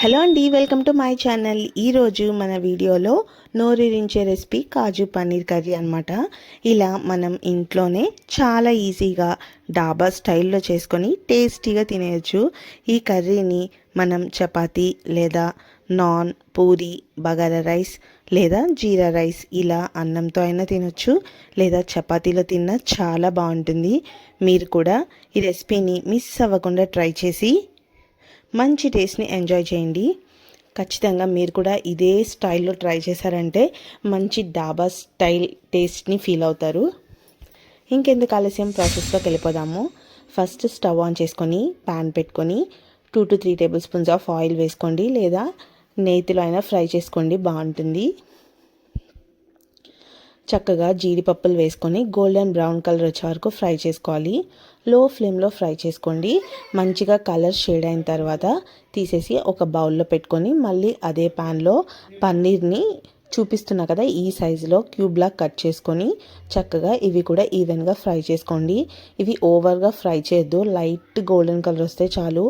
Hello అండి, welcome to my channel. ఈరోజు మన వీడియోలో నోరూరించే రెసిపీ కాజు పన్నీర్ కర్రీ అనమాట. ఇలా మనం ఇంట్లోనే చాలా ఈజీగా డాబా స్టైల్లో చేసుకొని టేస్టీగా తినేయచ్చు. ఈ కర్రీని మనం చపాతీ లేదా నాన్, పూరి, బగారా రైస్ లేదా జీరా రైస్ ఇలా అన్నంతో అయినా తినొచ్చు, లేదా చపాతీలో తిన్నా చాలా బాగుంటుంది. మీరు కూడా ఈ రెసిపీని మిస్ అవ్వకుండా ట్రై చేసి మంచి టేస్ట్ని ఎంజాయ్ చేయండి. ఖచ్చితంగా మీరు కూడా ఇదే స్టైల్లో ట్రై చేశారంటే మంచి డాబా స్టైల్ టేస్ట్ని ఫీల్ అవుతారు. ఇంకెందుకు ఆలస్యం, ప్రాసెస్లోకి వెళ్ళిపోదాము. ఫస్ట్ స్టవ్ ఆన్ చేసుకొని ప్యాన్ పెట్టుకొని 2 to 3 table spoons of oil వేసుకోండి, లేదా నేతిలో అయినా ఫ్రై చేసుకోండి, బాగుంటుంది. చక్కగా జీడిపప్పులు వేసుకొని గోల్డెన్ బ్రౌన్ కలర్ వచ్చే వరకు ఫ్రై చేసుకోవాలి. లో ఫ్లేమ్లో ఫ్రై చేసుకోండి. మంచిగా కలర్ షేడ్ అయిన తర్వాత తీసేసి ఒక బౌల్లో పెట్టుకొని మళ్ళీ అదే ప్యాన్లో పన్నీర్ని చూపిస్తున్నా కదా ఈ సైజులో క్యూబ్లా కట్ చేసుకొని చక్కగా ఇవి కూడా ఈవెన్గా ఫ్రై చేసుకోండి. ఇవి ఓవర్గా ఫ్రై చేయొద్దు, లైట్ గోల్డెన్ కలర్ వస్తే చాలు.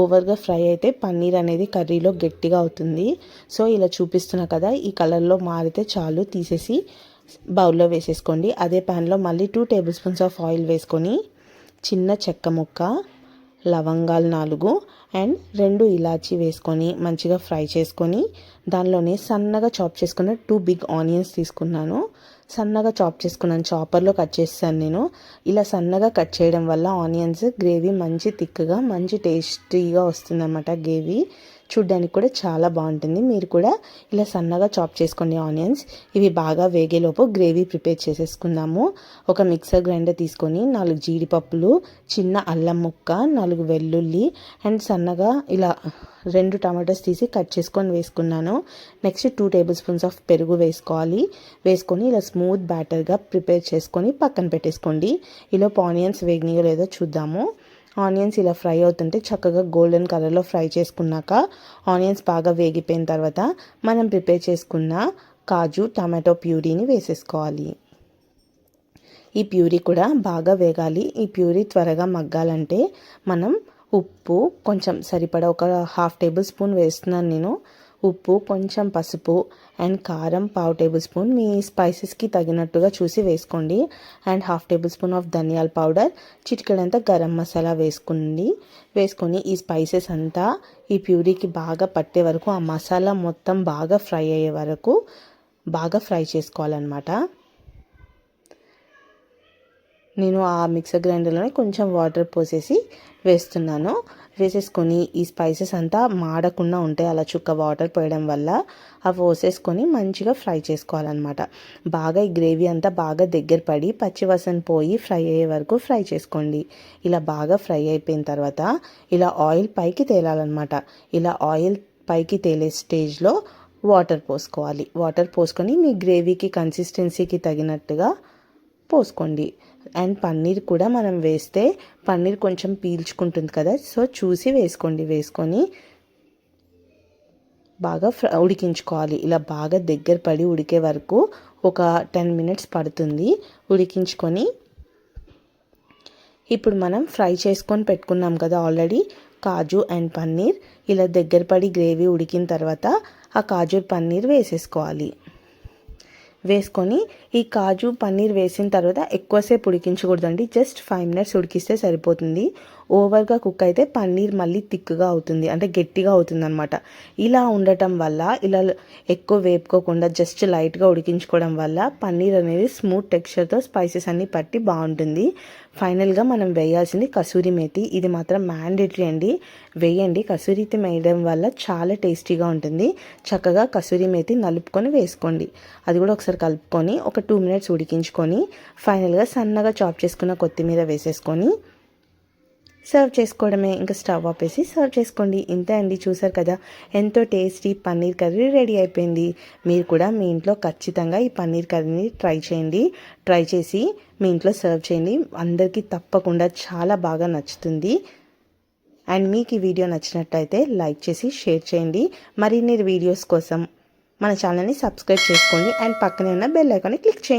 ఓవర్గా ఫ్రై అయితే పన్నీర్ అనేది కర్రీలో గట్టిగా అవుతుంది. సో ఇలా చూపిస్తున్నా కదా ఈ కలర్లో మారితే చాలు, తీసేసి బౌల్లో వేసేసుకోండి. అదే ప్యాన్లో మళ్ళీ 2 టేబుల్ స్పూన్స్ ఆఫ్ ఆయిల్ వేసుకొని చిన్న చెక్క ముక్క, లవంగాలు 4 అండ్ 2 ఇలాచీ వేసుకొని మంచిగా ఫ్రై చేసుకొని దానిలోనే సన్నగా చాప్ చేసుకున్న 2 బిగ్ ఆనియన్స్ తీసుకున్నాను. సన్నగా చాప్ చేసుకున్నాను, చాపర్లో కట్ చేస్తాను నేను. ఇలా సన్నగా కట్ చేయడం వల్ల ఆనియన్స్ గ్రేవీ మంచి థిక్గా మంచి టేస్టీగా వస్తుందన్నమాట. గ్రేవీ చూడ్డానికి కూడా చాలా బాగుంటుంది. మీరు కూడా ఇలా సన్నగా చాప్ చేసుకోండి ఆనియన్స్. ఇవి బాగా వేగేలోపు గ్రేవీ ప్రిపేర్ చేసేసుకుందాము. ఒక మిక్సర్ గ్రైండర్ తీసుకొని 4 జీడిపప్పులు, చిన్న అల్లం ముక్క, 4 వెల్లుల్లి అండ్ సన్నగా ఇలా 2 టమాటోస్ తీసి కట్ చేసుకొని వేసుకున్నాను. నెక్స్ట్ 2 టేబుల్ స్పూన్స్ ఆఫ్ పెరుగు వేసుకోవాలి. వేసుకొని ఇలా స్మూత్ బ్యాటర్గా ప్రిపేర్ చేసుకొని పక్కన పెట్టేసుకోండి. ఇలా ఆనియన్స్ వేగినాయో లేదో చూద్దాము. ఆనియన్స్ ఇలా ఫ్రై అవుతుంటే చక్కగా గోల్డెన్ కలర్లో ఫ్రై చేసుకున్నాక ఆనియన్స్ బాగా వేగిపోయిన తర్వాత మనం ప్రిపేర్ చేసుకున్న కాజు టమాటో ప్యూరీని వేసేసుకోవాలి. ఈ ప్యూరీ కూడా బాగా వేగాలి. ఈ ప్యూరీ త్వరగా మగ్గాలంటే మనం ఉప్పు కొంచెం సరిపడా ఒక 1/2 టేబుల్ స్పూన్ వేస్తున్నాను నేను. ఉప్పు, కొంచెం పసుపు అండ్ కారం 1/2 టేబుల్ స్పూన్ మీ స్పైసెస్కి తగినట్టుగా చూసి వేసుకోండి. అండ్ 1/2 టేబుల్ స్పూన్ ఆఫ్ ధనియాల పౌడర్, చిటికెడంతా గరం మసాలా వేసుకొని ఈ స్పైసెస్ అంతా ఈ ప్యూరీకి బాగా పట్టే వరకు, ఆ మసాలా మొత్తం బాగా ఫ్రై అయ్యే వరకు బాగా ఫ్రై చేసుకోవాలన్నమాట. నేను ఆ మిక్సర్ గ్రైండర్లోనే కొంచెం వాటర్ పోసేసి వేస్తున్నాను. వేసేసుకొని ఈ స్పైసెస్ అంతా మాడకుండా ఉంటాయి అలా చుక్క వాటర్ పోయడం వల్ల. అవి పోసేసుకొని మంచిగా ఫ్రై చేసుకోవాలన్నమాట. బాగా ఈ గ్రేవీ అంతా బాగా దగ్గర పడి పచ్చివాసన పోయి ఫ్రై అయ్యే వరకు ఫ్రై చేసుకోండి. ఇలా బాగా ఫ్రై అయిపోయిన తర్వాత ఇలా ఆయిల్ పైకి తేలాలన్నమాట. ఇలా ఆయిల్ పైకి తేలే స్టేజ్లో వాటర్ పోసుకోవాలి. వాటర్ పోసుకొని మీ గ్రేవీకి కన్సిస్టెన్సీకి తగినట్టుగా పోసుకోండి. అండ్ పన్నీర్ కూడా మనం వేస్తే పన్నీర్ కొంచెం పీల్చుకుంటుంది కదా, సో చూసి వేసుకోండి. వేసుకొని బాగా ఉడికించుకోవాలి. ఇలా బాగా దగ్గర పడి ఉడికే వరకు ఒక 10 మినిట్స్ పడుతుంది. ఉడికించుకొని ఇప్పుడు మనం ఫ్రై చేసుకొని పెట్టుకున్నాం కదా ఆల్రెడీ కాజు అండ్ పన్నీర్. ఇలా దగ్గర పడి గ్రేవీ ఉడికిన తర్వాత ఆ కాజు పన్నీర్ వేసేసుకోవాలి. వేసుకొని ఈ కాజు పన్నీర్ వేసిన తర్వాత ఎక్కువసేపు ఉడికించకూడదండి, జస్ట్ 5 మినిట్స్ ఉడికిస్తే సరిపోతుంది. ఓవర్గా కుక్ అయితే పన్నీర్ మళ్ళీ థిక్గా అవుతుంది, అంటే గట్టిగా అవుతుంది అనమాట. ఇలా ఉండటం వల్ల ఇలా ఎక్కువ వేపుకోకుండా జస్ట్ లైట్గా ఉడికించుకోవడం వల్ల పన్నీర్ అనేది స్మూత్ టెక్స్చర్తో స్పైసెస్ అన్నీ పట్టి బాగుంటుంది. ఫైనల్గా మనం వేయాల్సింది కసూరి మేతి. ఇది మాత్రం మ్యాండేటరీ అండి, వేయండి. కసూరి మేతి వేయడం వల్ల చాలా టేస్టీగా ఉంటుంది. చక్కగా కసూరి మేతి నలుపుకొని వేసుకోండి. అది కూడా ఒకసారి కలుపుకొని ఒక 2 మినిట్స్ ఉడికించుకొని ఫైనల్గా సన్నగా చాప్ చేసుకున్న కొత్తిమీర వేసేసుకొని సర్వ్ చేసుకోవడమే. ఇంకా స్టవ్ ఆపేసి సర్వ్ చేసుకోండి. ఇంతే అండి, చూసారు కదా ఎంతో టేస్టీ పన్నీర్ కర్రీ రెడీ అయిపోయింది. మీరు కూడా మీ ఇంట్లో ఖచ్చితంగా ఈ పన్నీర్ కర్రీని ట్రై చేయండి. ట్రై చేసి మీ ఇంట్లో సర్వ్ చేయండి. అందరికీ తప్పకుండా చాలా బాగా నచ్చుతుంది. అండ్ మీకు ఈ వీడియో నచ్చినట్టయితే లైక్ చేసి షేర్ చేయండి. మరిన్ని వీడియోస్ కోసం మన ఛానల్ని సబ్స్క్రైబ్ చేసుకోండి అండ్ పక్కనే ఉన్న బెల్ ఐకాన్ని క్లిక్ చేయండి.